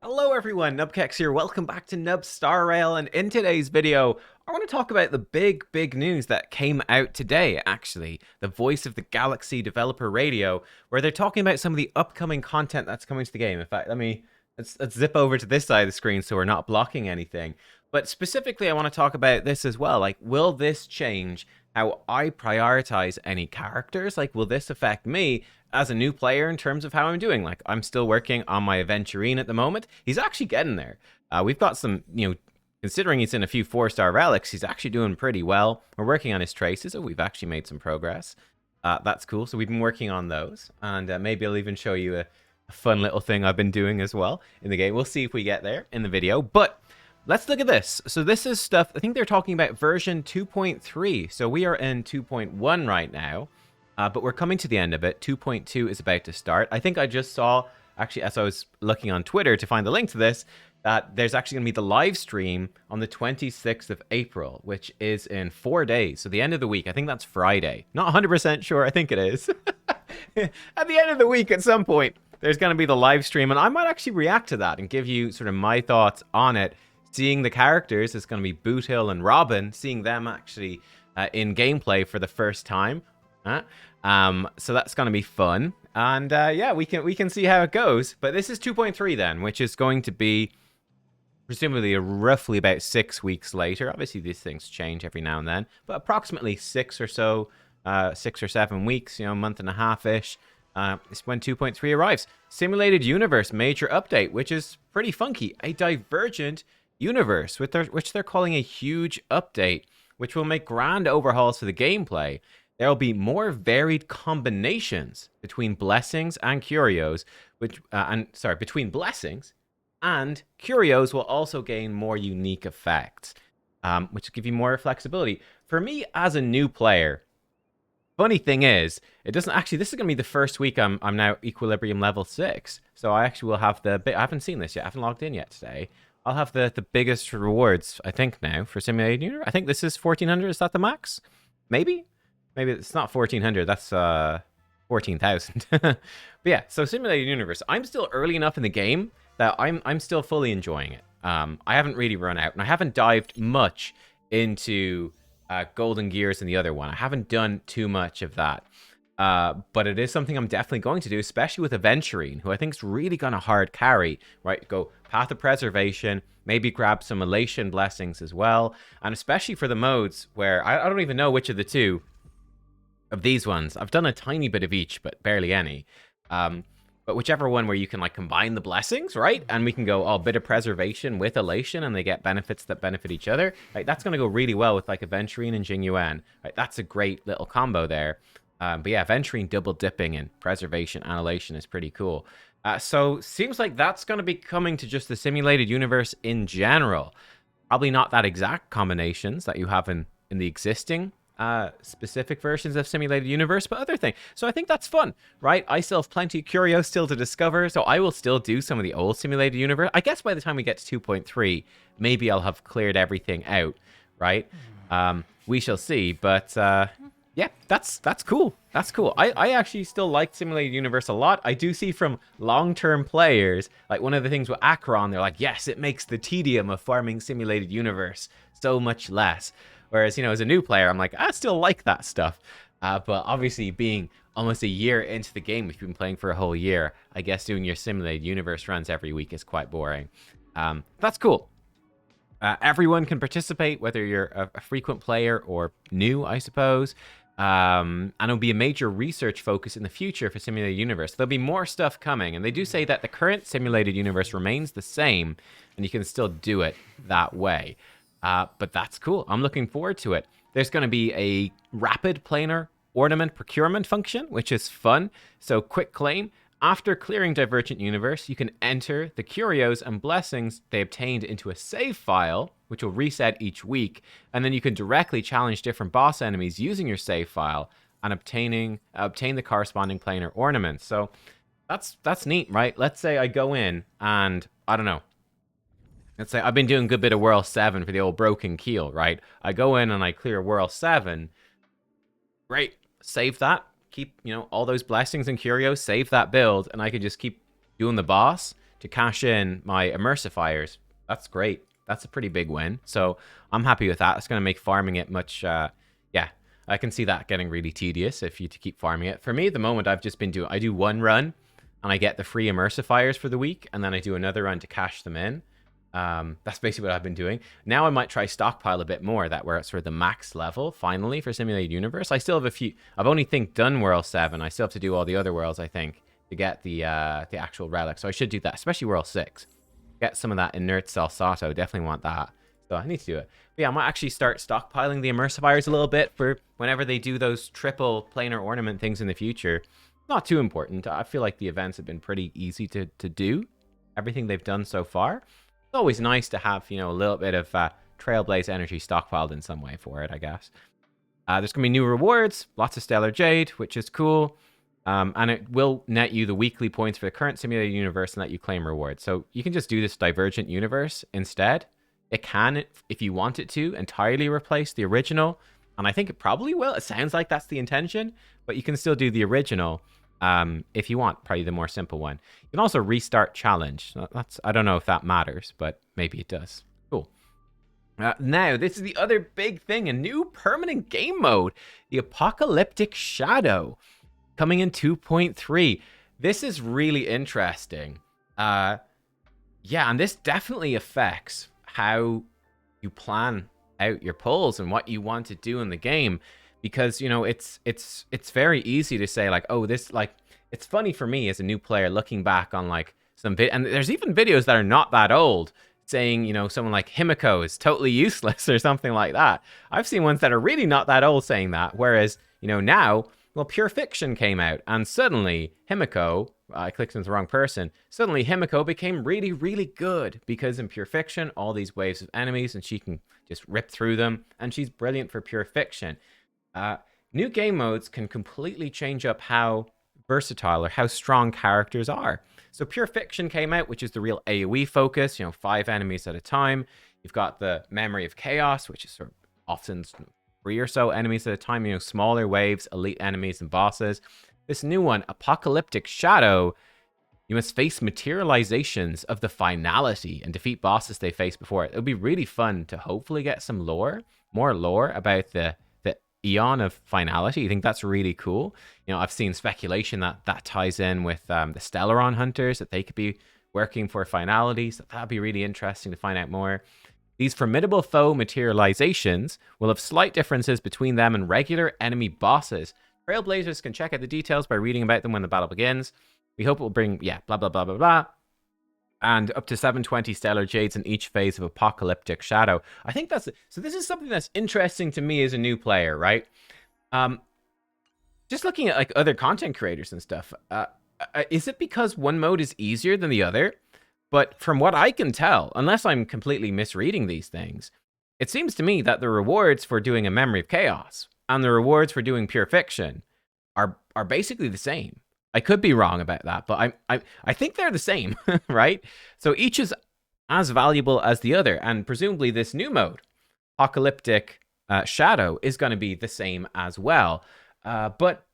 Hello everyone, nubkeks here. Welcome back to Nub Star Rail, and in today's video, I want to talk about the big news that came out today, actually. The Voice of the Galaxy Developer Radio, where they're talking about some of the upcoming content that's coming to the game. In fact, let's zip over to this side of the screen so we're not blocking anything. But specifically, I want to talk about this as well. Like, will this change how I prioritize any characters? Like, will this affect me as a new player in terms of how I'm doing? Like, I'm still working on my Aventurine at the moment. He's actually getting there. We've got some, considering he's in a few 4-star relics, he's actually doing pretty well. We're working on his traces, so we've actually made some progress. That's cool. So we've been working on those, and maybe I'll even show you a fun little thing I've been doing as well in the game. We'll see if we get there in the video, but let's look at this. So this is stuff, I think they're talking about version 2.3. So we are in 2.1 right now. But we're coming to the end of it. 2.2 is about to start. I think I just saw, actually, as I was looking on Twitter to find the link to this, that there's actually going to be the live stream on the 26th of April, which is in 4 days. So the end of the week. I think that's Friday. Not 100% sure. I think it is. At the end of the week, at some point, there's going to be the live stream. And I might actually react to that and give you sort of my thoughts on it. Seeing the characters, it's going to be Boot Hill and Robin, seeing them actually in gameplay for the first time. So that's going to be fun, and yeah, we can see how it goes. But this is 2.3 then, which is going to be presumably roughly about 6 weeks later. Obviously these things change every now and then, but approximately 6 or 7 weeks, a month and a half-ish, is when 2.3 arrives. Simulated Universe major update, which is pretty funky. A Divergent Universe, which they're calling a huge update, which will make grand overhauls for the gameplay. There will be more varied combinations between blessings and curios, between blessings and curios will also gain more unique effects, which will give you more flexibility. For me, as a new player, funny thing is, it doesn't actually, this is going to be the first week I'm now Equilibrium level 6, so I actually will have I haven't seen this yet, I haven't logged in yet today. I'll have the biggest rewards, I think, now for Simulated Universe. I think this is 1400, is that the max? Maybe it's not 1400, that's 14,000. But yeah, so Simulated Universe. I'm still early enough in the game that I'm still fully enjoying it. I haven't really run out, and I haven't dived much into Golden Gears and the other one. I haven't done too much of that. But it is something I'm definitely going to do, especially with Aventurine, who I think is really going to hard carry, right? Go Path of Preservation, maybe grab some Elation Blessings as well, and especially for the modes where I don't even know which of the two of these ones. I've done a tiny bit of each, but barely any. But whichever one where you can like combine the blessings, right? And we can go, oh, bit of preservation with elation, and they get benefits that benefit each other. Right? That's going to go really well with like Aventurine and Jingyuan. Right? That's a great little combo there. But yeah, Aventurine double dipping in preservation and elation is pretty cool. So seems like that's going to be coming to just the Simulated Universe in general. Probably not that exact combinations that you have in the existing specific versions of Simulated Universe, but other things. So I think that's fun, right? I still have plenty of curios still to discover, so I will still do some of the old Simulated Universe. I guess by the time we get to 2.3, maybe I'll have cleared everything out, right? We shall see, but yeah, that's cool. That's cool. I actually still like Simulated Universe a lot. I do see from long-term players, like one of the things with Acheron, they're like, yes, it makes the tedium of farming Simulated Universe so much less. Whereas, as a new player, I'm like, I still like that stuff. But obviously, being almost a year into the game, if you've been playing for a whole year, I guess doing your Simulated Universe runs every week is quite boring. That's cool. Everyone can participate, whether you're a frequent player or new, I suppose. And it'll be a major research focus in the future for Simulated Universe. There'll be more stuff coming, and they do say that the current Simulated Universe remains the same, and you can still do it that way. But that's cool. I'm looking forward to it. There's going to be a rapid planar ornament procurement function, which is fun. So quick claim. After clearing Divergent Universe, you can enter the curios and blessings they obtained into a save file, which will reset each week. And then you can directly challenge different boss enemies using your save file and obtain the corresponding planar ornaments. So that's neat, right? Let's say I go in and, I don't know, let's say I've been doing a good bit of World 7 for the old Broken Keel, right? I go in and I clear World 7. Great. Save that. Keep, all those blessings and curios, save that build, and I can just keep doing the boss. to cash in my emulsifiers. That's great. That's a pretty big win. So I'm happy with that. It's going to make farming it much, yeah, I can see that getting really tedious if you to keep farming it. For me, at the moment, I've just been doing, I do one run and I get the free emulsifiers for the week, and then I do another run to cash them in. That's basically what I've been doing. Now I might try stockpile a bit more, that we're at sort of the max level finally for Simulated Universe. I still have a few. I've only done World 7. I still have to do all the other worlds, I think, to get the actual relic. So I should do that, especially World 6. Get some of that inert Salsato. Definitely want that. So I need to do it. But yeah, I might actually start stockpiling the emulsifiers a little bit for whenever they do those triple planar ornament things in the future. Not too important. I feel like the events have been pretty easy to do. Everything they've done so far. It's always nice to have, you know, a little bit of Trailblaze energy stockpiled in some way for it, I guess. There's going to be new rewards. Lots of Stellar Jade, which is cool. And it will net you the weekly points for the current Simulated Universe and let you claim rewards. So you can just do this Divergent Universe instead. It can, if you want it to, entirely replace the original. And I think it probably will. It sounds like that's the intention. But you can still do the original if you want, probably the more simple one. You can also restart challenge. I don't know if that matters, but maybe it does. Cool. Now, this is the other big thing. A new permanent game mode. The Apocalyptic Shadow. Coming in 2.3. This is really interesting. Yeah, and this definitely affects how you plan out your pulls and what you want to do in the game, because you know it's very easy to say like, oh, this, like, it's funny for me as a new player looking back on like some and there's even videos that are not that old saying, you know, someone like Himiko is totally useless or something like that. I've seen ones that are really not that old saying that, whereas, you know, now, well, Pure Fiction came out and suddenly Himiko, I clicked into the wrong person, suddenly Himiko became really, really good because in Pure Fiction, all these waves of enemies and she can just rip through them, and she's brilliant for Pure Fiction. New game modes can completely change up how versatile or how strong characters are. So Pure Fiction came out, which is the real AoE focus, you know, 5 enemies at a time. You've got the Memory of Chaos, which is sort of often 3 or so enemies at a time, you know, smaller waves, elite enemies and bosses. This new one, Apocalyptic Shadow, you must face materializations of the finality and defeat bosses they faced before. It'll be really fun to hopefully get some lore, more lore about the Eon of finality. I think that's really cool. You know, I've seen speculation that ties in with the Stellaron hunters, that they could be working for finality. So that'd be really interesting to find out more. These formidable foe materializations will have slight differences between them and regular enemy bosses. Trailblazers can check out the details by reading about them when the battle begins. We hope it will bring, yeah, blah, blah, blah, blah, blah. And up to 720 Stellar Jades in each phase of Apocalyptic Shadow. I think that's... So this is something that's interesting to me as a new player, right? Just looking at like other content creators and stuff. Is it because one mode is easier than the other? But from what I can tell, unless I'm completely misreading these things, it seems to me that the rewards for doing a Memory of Chaos and the rewards for doing Pure Fiction are basically the same. I could be wrong about that, but I think they're the same, right? So each is as valuable as the other, and presumably this new mode, Apocalyptic Shadow, is going to be the same as well. But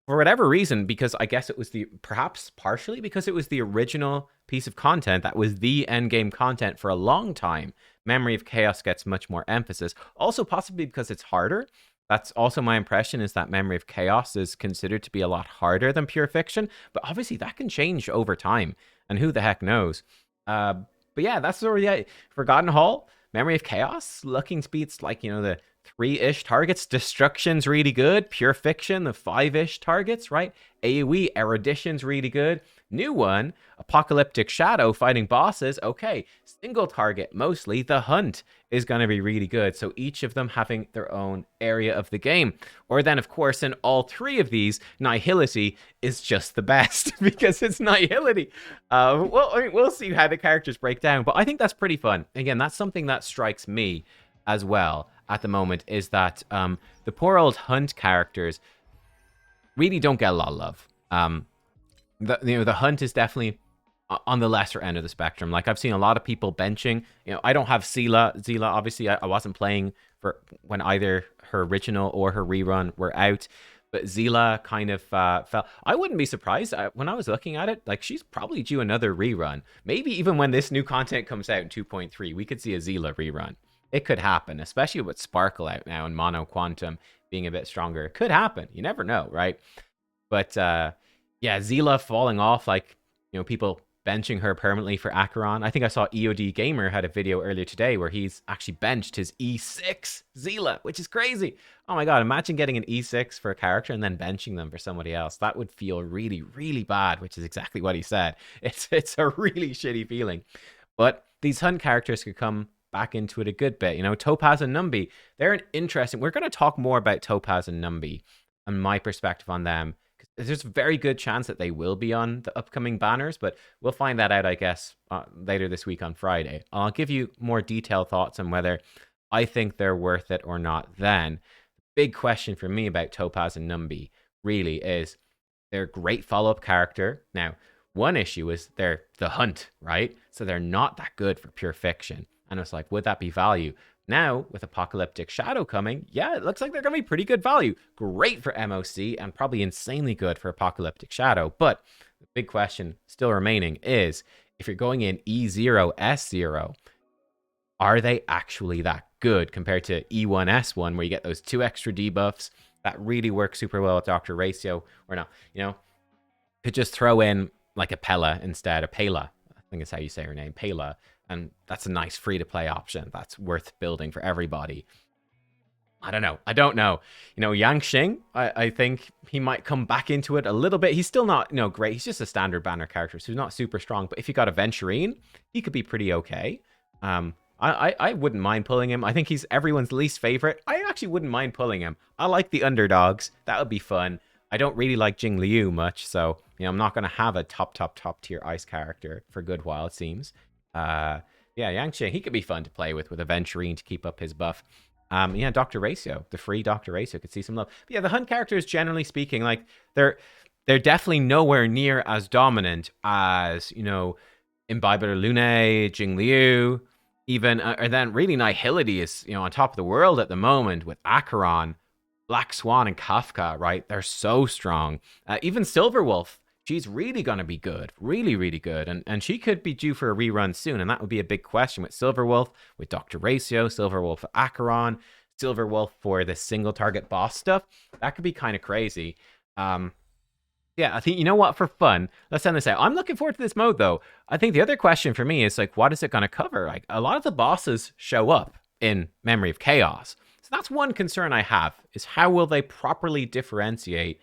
for whatever reason, because I guess it was perhaps partially because it was the original piece of content that was the endgame content for a long time, Memory of Chaos gets much more emphasis. Also possibly because it's harder. That's also my impression, is that Memory of Chaos is considered to be a lot harder than Pure Fiction, but obviously that can change over time, and who the heck knows. But yeah, that's already Forgotten Hall, Memory of Chaos, looking to be, it's like, you know, the 3-ish targets. Destruction's really good. Pure Fiction, the 5-ish targets, right? AoE, Erudition's really good. New one, Apocalyptic Shadow, fighting bosses. Okay, single target mostly. The Hunt is going to be really good. So each of them having their own area of the game. Or then, of course, in all 3 of these, Nihility is just the best because it's Nihility. Well, I mean, we'll see how the characters break down, but I think that's pretty fun. Again, that's something that strikes me as well at the moment, is that the poor old Hunt characters really don't get a lot of love. The Hunt is definitely on the lesser end of the spectrum. Like, I've seen a lot of people benching. You know, I don't have Zila. Obviously, I wasn't playing for when either her original or her rerun were out. But Zila kind of fell. I wouldn't be surprised when I was looking at it. Like, she's probably due another rerun. Maybe even when this new content comes out in 2.3, we could see a Zila rerun. It could happen, especially with Sparkle out now and Mono Quantum being a bit stronger. It could happen. You never know, right? But yeah, Zila falling off, like, people benching her permanently for Acheron. I think I saw EOD Gamer had a video earlier today where he's actually benched his E6 Zila, which is crazy. Oh my god, imagine getting an E6 for a character and then benching them for somebody else. That would feel really, really bad, which is exactly what he said. It's a really shitty feeling. But these hunt characters could come back into it a good bit. Topaz and Numby, they're an interesting... We're going to talk more about Topaz and Numby and my perspective on them. There's a very good chance that they will be on the upcoming banners, but we'll find that out, I guess, later this week on Friday. I'll give you more detailed thoughts on whether I think they're worth it or not then. The big question for me about Topaz and Numby really is they're a great follow-up character. Now, one issue is they're the hunt, right? So they're not that good for pure fiction. And it's like, would that be value? Now, with Apocalyptic Shadow coming, yeah, it looks like they're going to be pretty good value. Great for MOC and probably insanely good for Apocalyptic Shadow. But the big question still remaining is, if you're going in E0, S0, are they actually that good compared to E1, S1, where you get those 2 extra debuffs that really work super well with Dr. Ratio? Or not, could just throw in like a Pela instead, a Pela. I think is how you say her name, Pela. And that's a nice free-to-play option that's worth building for everybody. I don't know. Yang Xing, I think he might come back into it a little bit. He's still not, great. He's just a standard banner character, so he's not super strong. But if you got a Venturine, he could be pretty okay. I wouldn't mind pulling him. I think he's everyone's least favorite. I actually wouldn't mind pulling him. I like the underdogs. That would be fun. I don't really like Jing Liu much, so I'm not going to have a top tier ice character for a good while, it seems. Yeah, Yang Xing, he could be fun to play with a Venturine to keep up his buff. Yeah, Dr. Ratio, the free Dr. Ratio could see some love. But yeah, the hunt characters, generally speaking, like they're definitely nowhere near as dominant as, Imbiber Lune, Jing Liu, even, and then really Nihility is, on top of the world at the moment with Acheron, Black Swan, and Kafka, right? They're so strong. Even Silverwolf, she's really going to be good. Really, really good. And she could be due for a rerun soon. And that would be a big question with Silverwolf, with Dr. Ratio, Silverwolf for Acheron, Silverwolf for the single target boss stuff. That could be kind of crazy. Yeah, I think, you know what, for fun, let's send this out. I'm looking forward to this mode, though. I think the other question for me is, like, what is it going to cover? Like, a lot of the bosses show up in Memory of Chaos. So that's one concern I have, is how will they properly differentiate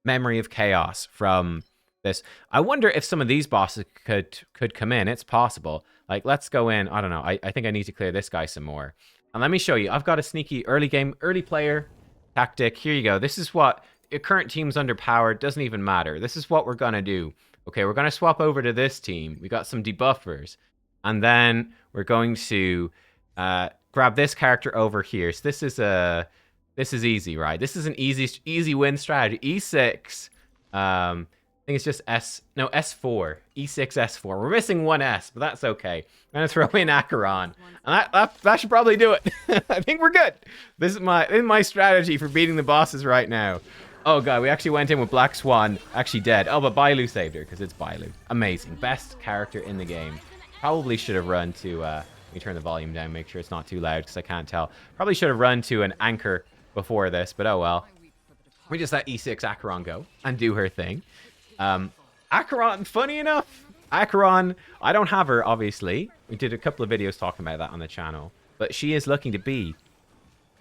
Memory of Chaos from this? I wonder if some of these bosses could come in. It's possible. Like, let's go in. I don't know. I think I need to clear this guy some more. And let me show you. I've got a sneaky early player tactic. Here you go. This is what your current team's underpowered. Doesn't even matter. This is what we're going to do. Okay, we're going to swap over to this team. We got some debuffers. And then we're going to grab this character over here. So this is easy, right? This is an easy win strategy. E6. I think it's just S4. E6, S4. We're missing one S, but that's okay. I'm going to throw in Acheron. And that should probably do it. I think we're good. This is my strategy for beating the bosses right now. Oh, God, we actually went in with Black Swan. Actually dead. Oh, but Bailu saved her, because it's Bailu. Amazing. Best character in the game. Probably should have run to... let me turn the volume down, make sure it's not too loud, because I can't tell. Probably should have run to an anchor before this, but oh well. We just let E6 Acheron go and do her thing. Acheron, funny enough, Acheron, I don't have her, obviously. We did a couple of videos talking about that on the channel. But she is looking to be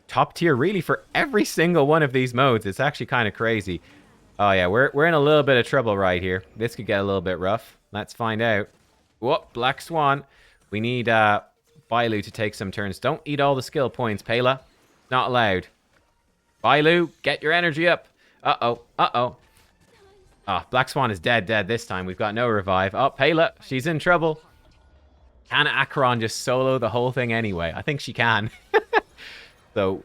top tier, really, for every single one of these modes. It's actually kind of crazy. Oh, yeah, we're in a little bit of trouble right here. This could get a little bit rough. Let's find out. Whoop, Black Swan. We need Bailu to take some turns. Don't eat all the skill points, Pela. Not allowed. Bailu, get your energy up. Uh-oh, uh-oh. Oh, Black Swan is dead this time. We've got no revive. Oh, Pela, she's in trouble. Can Acheron just solo the whole thing anyway? I think she can. So,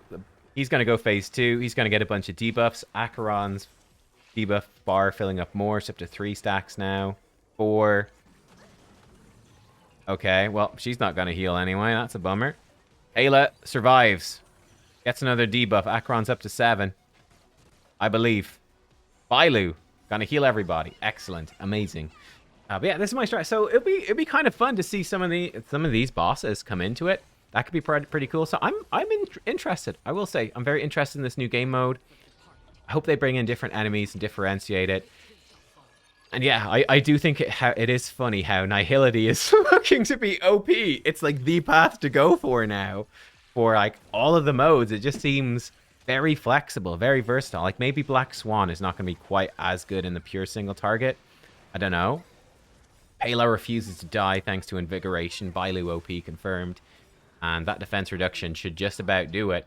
he's going to go phase 2. He's going to get a bunch of debuffs. Acheron's debuff bar filling up more. It's up to 3 stacks now. 4. Okay, well, she's not going to heal anyway. That's a bummer. Ayla survives. Gets another debuff. Acheron's up to 7. I believe. Bailu, gonna heal everybody. Excellent, amazing. But yeah, this is my strat. So it'd be kind of fun to see some of these bosses come into it. That could be pretty cool. So I'm interested. I will say I'm very interested in this new game mode. I hope they bring in different enemies and differentiate it. And yeah, I do think it is funny how Nihility is looking to be OP. It's like the path to go for now. For like all of the modes, it just seems very flexible, very versatile. Like maybe Black Swan is not going to be quite as good in the pure single target. I don't know. Halo refuses to die thanks to Invigoration. Bailu OP confirmed. And that defense reduction should just about do it.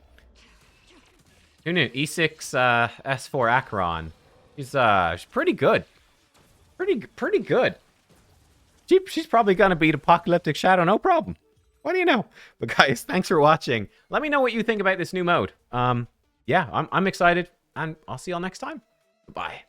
Who knew? E6 S4 Acheron. She's pretty good. Pretty good. She's probably gonna beat Apocalyptic Shadow, no problem. What do you know? But guys, thanks for watching. Let me know what you think about this new mode. Yeah, I'm excited, and I'll see y'all next time. Bye.